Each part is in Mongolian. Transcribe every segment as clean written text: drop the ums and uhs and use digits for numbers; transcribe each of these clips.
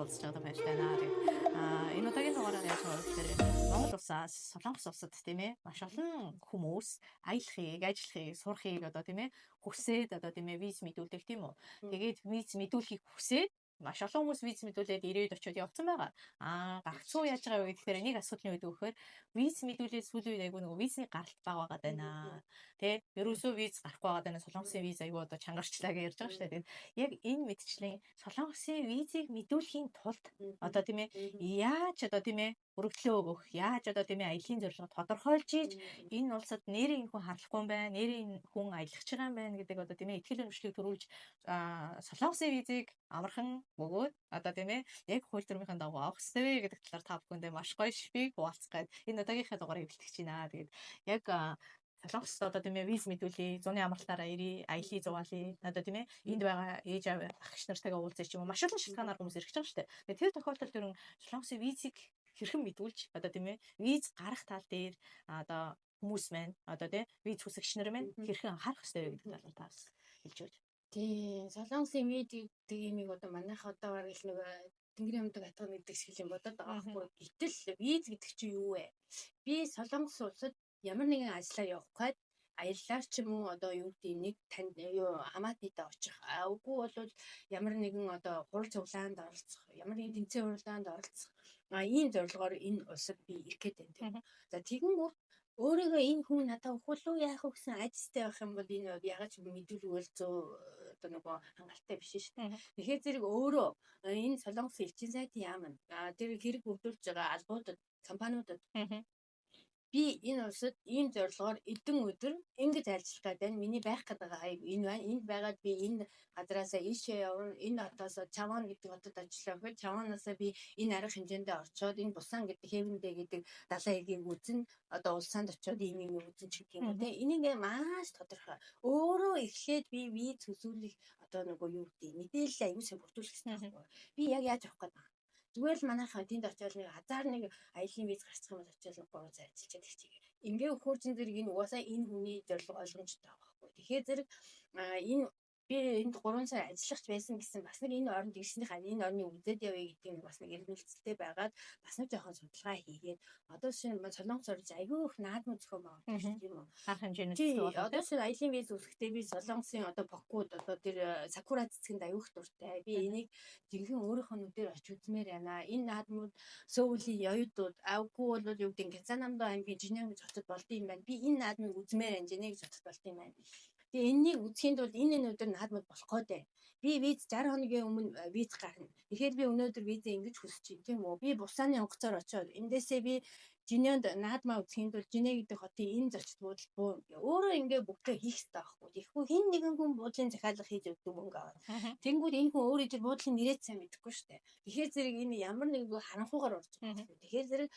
уулзч байгаа байж тайна. Тэгээд энэ удаагийн дугаараар яаж байгаа вэ гэхээр Монгол улсаас Солонгос улсад тийм ээ маш олон хүмүүс аялахыг, ажиллахыг, сурахыг одоо тийм ээ хүсээд одоо тийм ээ виз мэдүүлдэг тийм үү. Тэгээд виз мэдүүлэхийг хүсээд маш олон хүмүүс виз мэдүүлээд ирээд очиод явцсан байгаа. Гагцуу яаж байгаа вэ гэхээр нэг асуудлын үед өгөхөөр виз мэдүүлээд сүүлийн үед айгүй нөгөө визний гаралт бага байгаа даа. Тэ ерөөсөө виз гарахгүй байгаа даа. Солонгосын виз айгүй одоо чангарчлаа гэж ярьж байгаа шүү дээ. Тэгээд яг энэ мэдчлэн Солонгосын визийг мэдүүлэхийн тулд одоо тийм ээ яаж одоо тийм ээ өргөдлөө өгөх, яаж одоо тийм ээ аяллийн зорилго тодорхойлж ийж энэ улсад нэрийн хүн харлахгүй юм байна, нэрийн хүн аялах гэж байгаа юм байна гэдэг одоо тийм ээ ихтгэл өнөмшлийг төрүүлж Солонгосын визийг амархан бөгөөд одоо тийм ээ яг хууль дүрмийн дагуу авах хэрэгтэй вэ гэдэг талаар та бүхэндээ маш гоё шипийг хуваалцах гээд энэ удаагийнхаа дугаарыг эхлэж байна. Тэгээд яг Солонгост одоо тийм ээ виз мэдүүлээ, зуны амралтаараа ирээ, аяллаа зугаалъя. Одоо тийм ээ энд байгаа ээж аав ах эгч нартайгаа уулзъя ч юм уу. Маш олон шалтгаанаар хүмүүс ирэх гэж байгаа шүү дээ. Тэгээд тэр тохиолдолд ер нь Солонгосын визийг хэрхэн мэдүүлж одоо тийм ээ виз гарах тал дээр одоо хүмүүс маань одоо тийм виз хүсэгч нар маань хэрхэн анхаарах хэрэгтэй вэ гэдэг талаар та хэлж өгөөч. Тийм, Солонгосын медиадаг юмыг одоо манайх одоо бараг л нэг тэнгэрийн амьдаг хатгах гэдэг шиг юм бодоод байгаа байхгүй. Гэтэл виз гэдэг чинь юу вэ? Би Солонгос улсад ямар нэгэн ажлаар явах гээд аяллаар ч юм уу одоо юу гэдэг нэг танд юу хамаатныдаа очих. Үгүй бол ямар нэгэн одоо хурал цуглаанд оролцох, ямар нэгэн тэмцээн хурлаанд оролцох. Ийм зорилгоор энэ улсад би ирэх гээд байна. За тэгэнгүүт өөрийгөө энэ хүн надад өгөх үү яах вэ гэсэн айцтай байх юм бол энэ ягаад ч мэдүүлвэл зөө одоо нөгөө хангалттай биш шүү дээ. Тэгэхээр зэрэг өөрөө энэ Солонгос элчин сайдын яам тэр хэрэг бүрдүүлж байгаа албуудад компаниудад би энэ улсад ийм зорилгоор эдэн өдөр ингэж ажиллах гэдэг байна. Миний байх гэдэг хаяг энэ байна. Энд байгаад би энэ газараасаа ийшээ явна. Энэ хотоос Чаван гэдэг хотод ажиллах вэ? Чаванаасаа би энэ арга хэмжээндээ орчоод энэ Бусан гэдэг Хэвэндэ гэдэг далайн эргийг үзэн одоо улсаанд очиод ийм үзэн ч гэх юм уу те. Энийг маш тодорхой. Өөрөө эхлээд би виз төсөөлөх одоо нөгөө юу гэдэг мэдээлэл аюулсаа бүрдүүлэх хэрэгтэй байхгүй. Би яг яаж авах гэдэг вэ? Зүгээр л манайхаа тэнд очиод нэг хазаар нэг аялын виз гарчих юм бол очиод 3 сар ажиллаад их чигээ. Ингээ өгөхөөр чин зэрэг энэ угаасаа энэ хүний зорилго ойлгомжтой байгаа байхгүй. Тэгэхээр зэрэг энэ би энд 3 сар ажиллах байсан гэсэн бас нэг энэ оронд ирснийхаа энэ орны үзээд явъя гэдэг нь бас нэг эрдэмтдтэй байгаад бас нэг жоохон судалгаа хийгээд одоо шинэ Солонгос орж айгүй их наадмын зохион байгуулалт юм уу? Арга хэмжээний зөв одоо шинэ аялын виз үүсгэхдээ би Солонгосын одоо Бокууд одоо тэр Сакура цэцгэнд аюух дуртай. Би энийг жинхэнэ өөрийнхөө нүдээр очиж үзмээр байна. Энэ наадмууд Сөүлийн Ёюдууд авгүй бол юу гэдэг Кенсанамдо аймгийн Жинэн гэж хотод болдсон юм байна. Би энэ наадмыг үзмээр байна. Жинэ гэж хотод болдсон юм байна. Тэгээ энэнийг үзхийн тулд энэ өдөр наадмад болох гээд байна. Би виз 60 хоногийн өмнө виз гарна. Тэгэхээр би өнөөдөр визээ ингэж хүсэж байна тийм үү? Би Бусаны онгоцоор очиод эндээсээ би Жинэнд наадмаа үзхийн тулд Жинэ гэдэг хотын энэ зочд буудал буу. Өөрөө ингээ бүгдээ хийх хэрэгтэй байхгүй. Тэгэхгүй хин нэгэн хүн буудлын захиалга хийж өгдөг мөнгө аваад. Тэнгүүд энэ хүн өөрөө тэр буудлын нэрээ сайн мэдэхгүй шүү дээ. Тэгэхээр зэрэг энэ ямар нэг харанхуугаар орж байгаа. Тэгэхээр зэрэг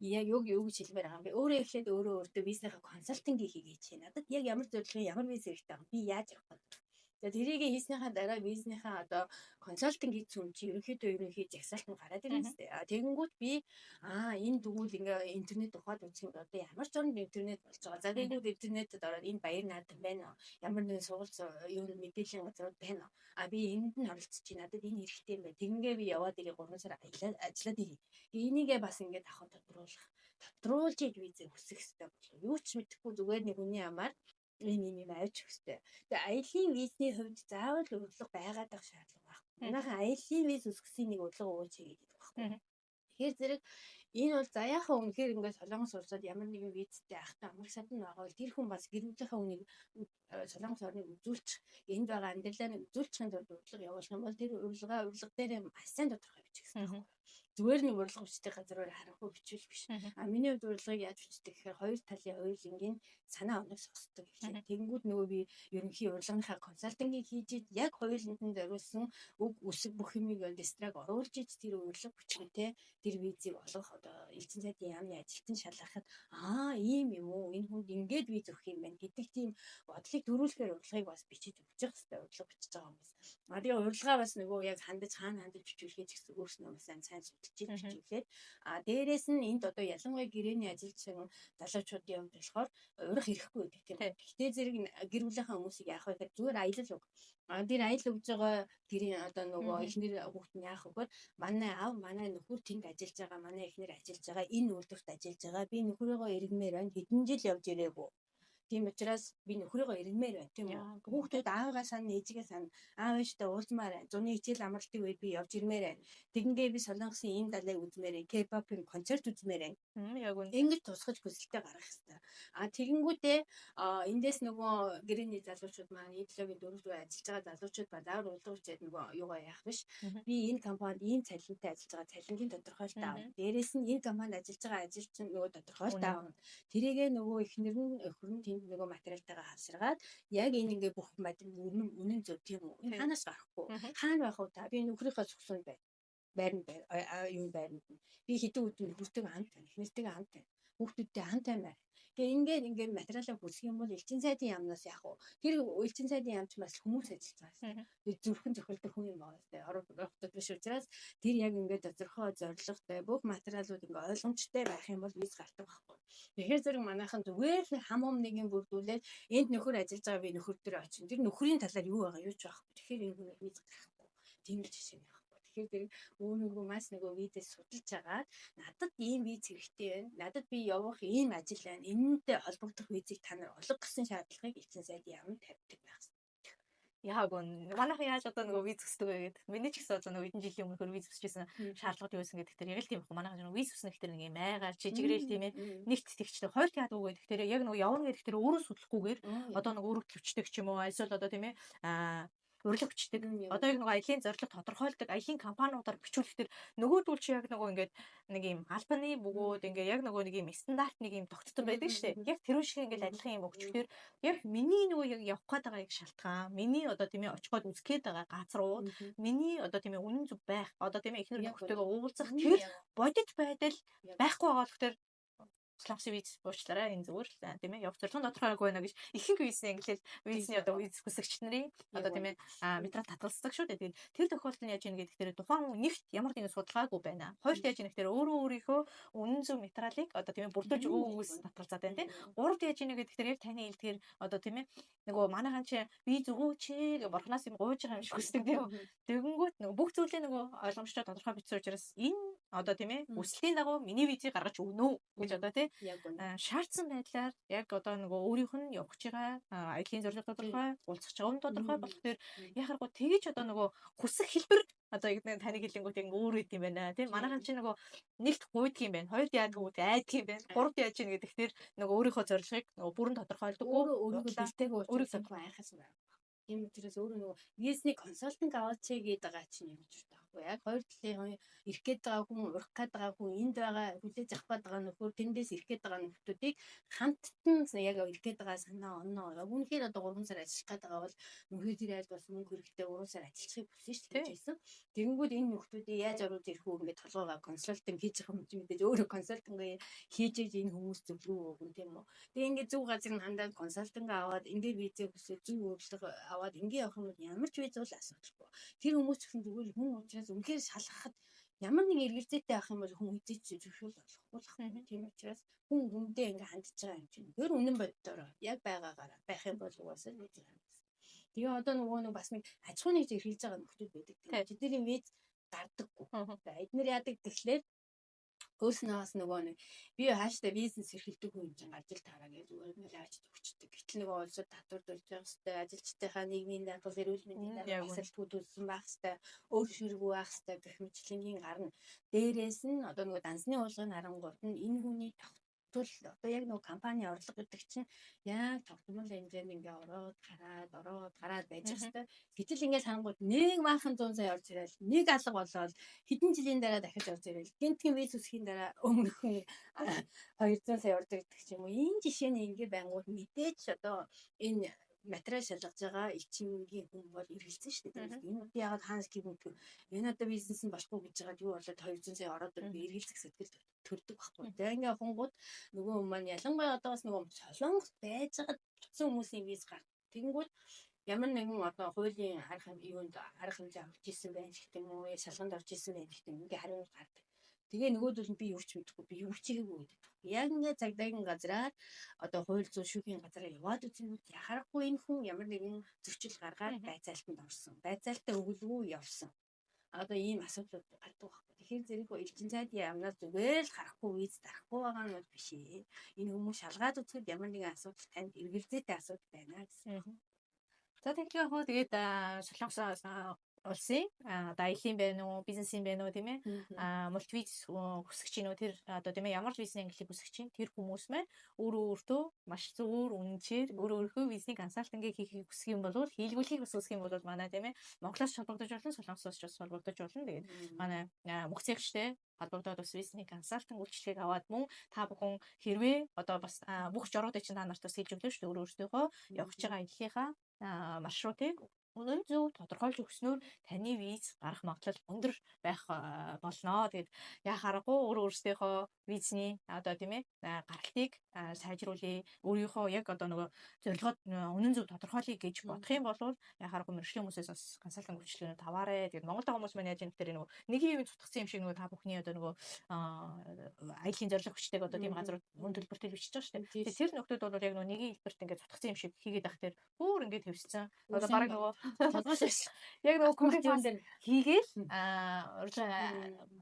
яг юу гэж хэлмээр байгаа юм бэ? Өөрөө эхлээд өөрөө визийнхаа консалтинг хийгээч. Надад яг ямар зорилгын ямар виз хэрэгтэй байгаа. Би яаж авах вэ? За тэрийг хийснийхаа дараа визнийхаа одоо консалтинг хийсэн юм чи ерөнхийдөө жагсаалт нь гараад ирнэ сте. Тэгэнгүүт би энэ тэгвэл ингээ интернет ухаад үзэх юм одоо ямар ч орнд интернет болж байгаа. За тэгэнгүүт интернетэд ороод энэ баяр наадам байна уу? Ямар нэгэн сургалт юу мэдээллийн газрууд байна уу? Би энд нь оролцож чи надад энэ хэрэгтэй юм байна. Тэгингээ би яваад ирээ 3 сар ажиллаад ирээ. Энийгээ бас ингээ давхад тодруулж иж визээ хүсэх хэрэгтэй болов. Юу ч мэдэхгүй зүгээр нэг хүний амаар ийм авч өгстэй. Тэгээ аялын визний хувьд заавал урилга байгаад байх шаардлага байхгүй. Манайхан аялын виз үсгэсийн нэг урилга өгөөч гэдэг байхгүй. Тэгэхээр зэрэг энэ бол за яхаа үнэхээр ингээд Солонгос улсад ямар нэгэн визтэй ахтаа амрагсаад нь байгаа бол тэр хүн бас гэр бүлийнхээ үнийг Солонгос орныг үзүүлчих, энд байгаа амьдралаа үзүүлчихын тулд урилга явуулах юм бол тэр урилга дээр маш сайн тодорхой бичих хэрэгтэй байхгүй. Зүгээр нэг урилга бичдэг газраар харанхуй бичвэл биш. Миний хувьд урилгыг яаж бичдэг гэхээр хоёр талын хоёулынгийн санаа оног сонсдог хэлээ. Тэгэнгүүт нөгөө би ерөнхий урилганыхаа консалтингийг хийж яг хоёуланд нь зориулсан үг үсэг бүх юмыг дистраг оруулж иж тэр урилга бичгэнтэй тэр визийг олгох одоо элчин сайдын яамны ажилтан шалгахад ийм юм уу энэ хүнд ингээд виз өгөх юм байна гэдэг тийм бодлыг төрүүлэхээр урилгыг бас бичиж өгчих хэрэгтэй урилга бичиж байгаа юм байна. Тэгээ урилгаа бас нөгөө яг хаана хандаж бичүүлэхээ ч гэсэн өөрснөө сайн чиглэлээд дээрээс нь энд одоо ялангуяа гэрээний ажилчин залуучуудын хувьд болохоор урих ирэхгүй байдаг тийм. Гэтэ зэрэг гэр бүлийнхаа хүмүүсийг яах вэ гэхээр зүгээр аялал үг. Тэр аялал өгж байгаа гэрийн одоо нөгөө эхнэр хүүхэд нь яах вэ? Манай аав, манай нөхөр тэнд ажиллаж байгаа, манай эхнэр ажиллаж байгаа, энэ үйлдвэрт ажиллаж байгаа. Би нөхрөөгөө иргмээр байна. Хэдэн жил явж ирээгүй. Тийм учраас би нөхрөөгөө иргмээр байна тийм үү. Хүүхдүүд аавгаа сана, ээжигээ сана, аав ээжтэй уулзмаар байна. Зуны хичээл амралтын үед би явж ирмээр байна. Тэгэнгээ би солонгосын ийм далайг үзмээр байна. K-pop-ын концерт үзмээр байна. Яг үнэ. Ингэж тусгаж хүсэлтэд гаргах хэрэгтэй. Тэгэнгүүтээ эндээс нөгөө гэрээний залуучууд маань идэлгийн дөрөвдөө ажиллаж байгаа залуучууд ба заавар уулзаж яд нөгөө юугаа яах биш. Би энэ компанид ийм цалинтай ажиллаж байгаа цалингийн тодорхойлолт авна. Дээрээс нь энэ компанид ажиллаж байгаа ажилчин нөгөө тодорхойлолт авна. Тэрийгээ нөгөө эхнэр нь өхөр нь тэнд нөгөө материалтайгаа хавсаргаад яг энэ ингээ бүх үнэн зөв тийм үү? Энэ хаанаас гарахгүй? Хаана байх вэ та? Би нөхрийнхөө зөвсөн байна. Байранд юм байранд. Би хэдэн өдөр нөхөртөө хамт байна. Эхнэртэйгээ хамт байна. Хүүхдүүдтэй хамт байна. Ингээд материалаа бүсэх юм бол элчин сайдын яамнаас яах вэ? Тэр элчин сайдын яамч бас хүмүүс ажиллаж байгаа юм. Тэр зөвхөн зөвхөлтөй хүн юм байна тест. Ороод явахад биш учраас тэр яг ингээд тодорхой зорилготой бүх материалууд ингээд ойлгомжтой байх юм бол виз гардаг байхгүй. Тэгэхээр зэрэг манайхан зүгээр л хам нэг юм бүрдүүлээд энд нөхөр ажиллаж байгаа би нөхөр дээр очив. Тэр нөхрийн талаар юу байгаа юу ч байхгүй. Тэгэхээр энэ хүн виз гарахгүй. Тийм л жишээ нь. Тэгэхээр өөрийгөө маш нөгөө визээс судалж агаад надад ийм виз хэрэгтэй байна. Надад би явах ийм ажил байна. Энэнтэй холбогдох визийг та нар олох гэсэн шаардлагыг элчин сайдын яамд тавьдаг байх. Яг үнэ. Манайхан яаж одоо нөгөө виз өсдөг вэ гэдэг. Миний ч гэсэн одоо нөгөө хэдэн жилийн өмнө виз өсчихсэн шаардлагууд юу байсан гэдэг тэр яг л тийм их. Манайхан нөгөө виз өснөх тэр нэг юм айгаар жижигрэл тийм ээ. Нэгт тэгчтэй хоёр яадаг уу гэдэг тэр яг нөгөө явна гэдэг тэр өөрөө судлахгүйгээр одоо нөгөө өрөг төвчдөг ч юм уу эсвэл одоо тийм ээ урилга бичдэг. Одоо яг нөгөө аялын зорилго тодорхойлдог аялын компаниудаар бичүүлэхдээ нөгөөдөл чи яг нөгөө ингээд нэг юм албаны бөгөөд ингээ яг нөгөө нэг юм стандарт нэг юм тогтцсон байдаг шүү дээ. Яг тэр шиг ингээд адилхан юм өгчдөр яг миний нөгөө яг явах гээд байгаа яг шалтгаан, миний одоо тийм ээ очиход үзэх гээд байгаа газрууд, миний одоо тийм ээ үнэн зөв байх, одоо тийм ээ эхнэр нөхөртөөгөө уулзах тэр бодит байдал байхгүй байгаа болохоор Славси виз уучлаарай энэ зүгээр тийм ээ явах зорилго тодорхойгүй байна гэж ихэнх визний англиэл визний одоо виз хүсэгч нарын одоо тийм ээ материал татгалздаг шүү дээ. Тэгээд тэр тохиолдолд нь яаж ийн гэдэг тэр тухайн хүн нэгт ямар нэгэн судалгаагүй байна. Хоёрт яаж ийн гэхээр өөрийнхөө үнэн зөв материалыг одоо тийм ээ бүрдүүлж өгөө хүмүүс татгалзаад байна тийм. Гуравт яаж ийн гэдэг тэр яг таны хэлдгээр одоо тийм ээ нөгөө манайхан чи виз өгөөч гэж борхоноос юм гуйж байгаа юм шиг хүсдэг тийм. Тэгэнгүүт нөгөө бүх зүйлээ нөгөө ойлгомжтой тодорхой бичсэн учраас энэ одоо тийм ээ хүслийн дагуу миний визийг гаргаж өгнө гэж одоо тийм шаардсан байдлаар яг одоо нөгөө өөрийнх нь явж байгаа аялын зорилго тодорхой, уулзах чавн тодорхой болохоор яхахгүй тэгэж одоо нөгөө хүсэх хэлбэр одоо яг таны хэлэнгүүт яг өөр үт юм байна тийм манайхан чи нөгөө нэгт гуйдаг юм байна, хоёрд яадаг үү айдаг юм байна, гуравд яаж ийн гэдэг тэр нөгөө өөрийнхөө зорилгыг нөгөө бүрэн тодорхойлдог өөрийгөө бэлтээгүй өөрийгөө айхаас байна. Тийм учраас өөрөө нөгөө визний консалтинг аваач гэдэг байгаа чинь юм ч таахгүй. Яг хоёр талын ирэх гээд байгаа хүн, урах гээд байгаа хүн, энд байгаа хүлээж авах гээд байгаа нөхөр, тэндээс ирэх гээд байгаа нөхдүүдийг хамттан яг ирэх гээд байгаа санаа онноо. Үнэхээр одоо 3 сар ажиллах гээд байгаа бол нөхөр тэр айл бас мөнгө хэрэгтэй 3 сар ажиллахыг хүсэж шүү дээ гэсэн. Тэгэнгүүт энэ нөхдүүдийг яаж оруулж ирэх үү ингээд толгоогоо консалтинг хийж байгаа юм чи мэдээж өөрөө консалтинг хийж энэ хүмүүс зөвлөгөө өгөн тийм үү. Тэгээ ингээд зөв газрын хандаа консалтинг аваад ингээд визээ хүсээ зөв өөрчлөлт аваад ингээд явах юм бол ямар ч виз бол асуудалгүй. Тэр хүмүүс ч гэсэн зүгээр хүн учраас үнэхээр шалгахад ямар нэг эргэлзээтэй авах юм бол хүн үзэж зөвшөөрөл олохгүй л байна. Тийм учраас хүн хүндээ ингээд хандж байгаа юм чинь. Тэр үнэн боддоор яг байгаагаараа байх юм бол угаасаа нэг юм. Тэгээ одоо нөгөө нэг бас нэг аж ахуйн нэг хэрхэлж байгаа нөхдөд байдаг. Тэдний виз гардаггүй. Эднэр яадаг тэгэхээр өөрснөөс нөгөө нэг би хааштай бизнес эрхэлдэг хүн юм чинь гарч ил таараа гэж зүгээр нэг яаж төгчдөг. Гэтэл нөгөө улсад татвар төлж байгаа хэвээр ажилчдынхаа нийгмийн даатгал эрүүл мэндийн даатгал асалтгүй төлсөн байх хэвээр өөр ширгүү байх хэвээр гэх мэтлэнгийн гарна. Дээрээс нь одоо нөгөө дансны уулгын харангуут нь энэ хүний одоо яг нөгөө компани орлого гэдэг чинь яг тогтмол хэмжээнд ингээ ороод гараад байж хэвээр. Гэтэл ингээд хангууд нэг баахан 100 сая орж ирэл нэг алга болоод хэдэн жилийн дараа дахиж орж ирэл гинтгийн виз үсгийн дараа өмнөх нь 200 сая орж ирдэг ч юм уу. Энэ жишээний ингээ байнгут мэдээж одоо энэ материал шалгаж байгаа элчингийн хүн бол эргэлзэн шүү дээ. Энэ үгүй яагаад хаанаас гимтгүй. Энэ одоо бизнес нь болохгүй гэж байгаад юу болоод 200 сая ороод би эргэлзэх сэтгэл төрдөг байхгүй. Тэгээ ингээ хунгууд нөгөө маань ялангуяа одоо бас нөгөө солонгос байж байгаа туцсан хүмүүсийн виз гарт. Тэнгүүд ямар нэгэн одоо хуулийн арга хэмжээ авч ирсэн байх гэх юм уу, шалганд орж ирсэн байх гэх юм ингээ хариу гардаг. Тэгээ нөгөөдөл нь би юу ч мэдэхгүй би юу ч хийгээгүй гэдэг. Яг ингээд цагдаагийн газраар одоо хууль зүйн шүүхийн газараа яваад үзэнгүүт яхахгүй энэ хүн ямар нэгэн зөрчил гаргаад байцаалтанд орсон. Байцаалтаа өгөлгүй явсан. Одоо ийм асуудлууд гардаг байхгүй. Тэгэхээр зэрэг элчин цайдын яамнаас зүгээр л харахгүй виз дарахгүй байгаа нь биш ээ. Энэ хүмүүс шалгаад үзэхэд ямар нэгэн асуудал танд эргэлзээтэй асуудал байна гэсэн. За тэгэхээр яг хөө тэгээд Солонгос улсын одоо аялын байна уу, бизнесийн байна уу тийм ээ мультивиз хүсэгч нь тэр одоо тийм ээ ямар ч визний ангиллыг хүсэгч нь тэр хүмүүс маань өөрөө өөртөө маш зөвөр үнэнчээр өөрийнхөө визний консалтингийг хийхийг хүсэх юм бол хийлгүүлэхийг хүсэх юм бол манай тийм ээ Монголоос холбогдож болно, Солонгосоос ч холбогдож болно. Тэгээд манай мөхцөгчтэй холбогдоод бас визний консалтинг үйлчлэгийг аваад мөн та бүхэн хэрвээ одоо бас бүх журуудыг чинь та нарт бас хэлж өглөө шүү дээ өөрөөсөө явах гэж байгаа аяллахаа маршрутыг үнэн зөв тодорхойлж өгснөөр таны виз гарах магадлал өндөр байх болно. Тэгээд яхаарахгүй өөрөөсөө визний одоо тийм ээ гаралтыг сайжруулъя. Өөрийнхөө яг одоо нөгөө зорилгоод үнэн зөв тодорхойлъё гэж бодох юм бол яхаарахгүй мэржлийн хүмүүсээс бас консалтинг үйлчлэгнүүд аваарэ. Тэгээд Монголд байгаа хүмүүс маань яаж юм тэр нөгөө нэг юм цутгсан юм шиг нөгөө та бүхний одоо нөгөө аялын зорилго хүчтэйг одоо тийм газар мөн төлбөртэй бичиж байгаа шүү дээ. Тэгээд тэр нөхдүүд бол яг нөгөө нэг хэлбэрт ингээд цутгсан юм шиг хийгээд байх тэр бүр ингээд төвссөн. Одоо бараг нөгөө яг нөгөө компьютер дээр хийгээл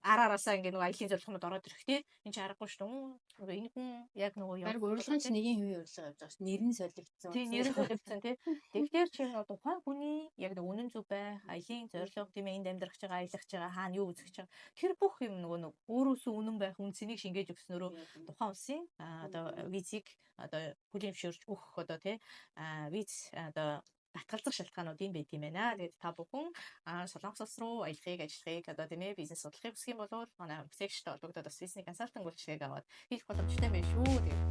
араараасаа ингээд нөгөө аялын зорилгонууд ороод ирэхдээ энэ ч аргагүй шүү дээ. Энэ хүн яг нөгөө яг урилгын чинь нэгin хувийн урилга явж байгаа шүү. Нэр нь солигдсон. Тийм нэр нь солигдсон тий. Тэгэхээр чи нөгөө тухайн хүний яг нөгөө үнэн зөв байх, аялын зорилго тийм ээ энд амьдрах гэж байгаа, аялах гэж байгаа, хаана юу үзэх гэж байгаа. Тэр бүх юм нөгөө өөрөөсөө үнэн байх үнцнийг шингээж өгснөөрөө тухайн улсын одоо визийг одоо хүлээмжшөөрч өгөх одоо тий виз одоо татгалзах шалтгаанууд юм байт юм байна. Тэгээд та бүхэн Солонгос улс руу аялахыг ажиллахыг одоо тийм ээ бизнес судлахыг хүсэх юм бол манай мөхцөгчтэй холбогдоод бас визний консалтинг үйлчлэгийг аваад хийх боломжтой байх шүү. Тэгээд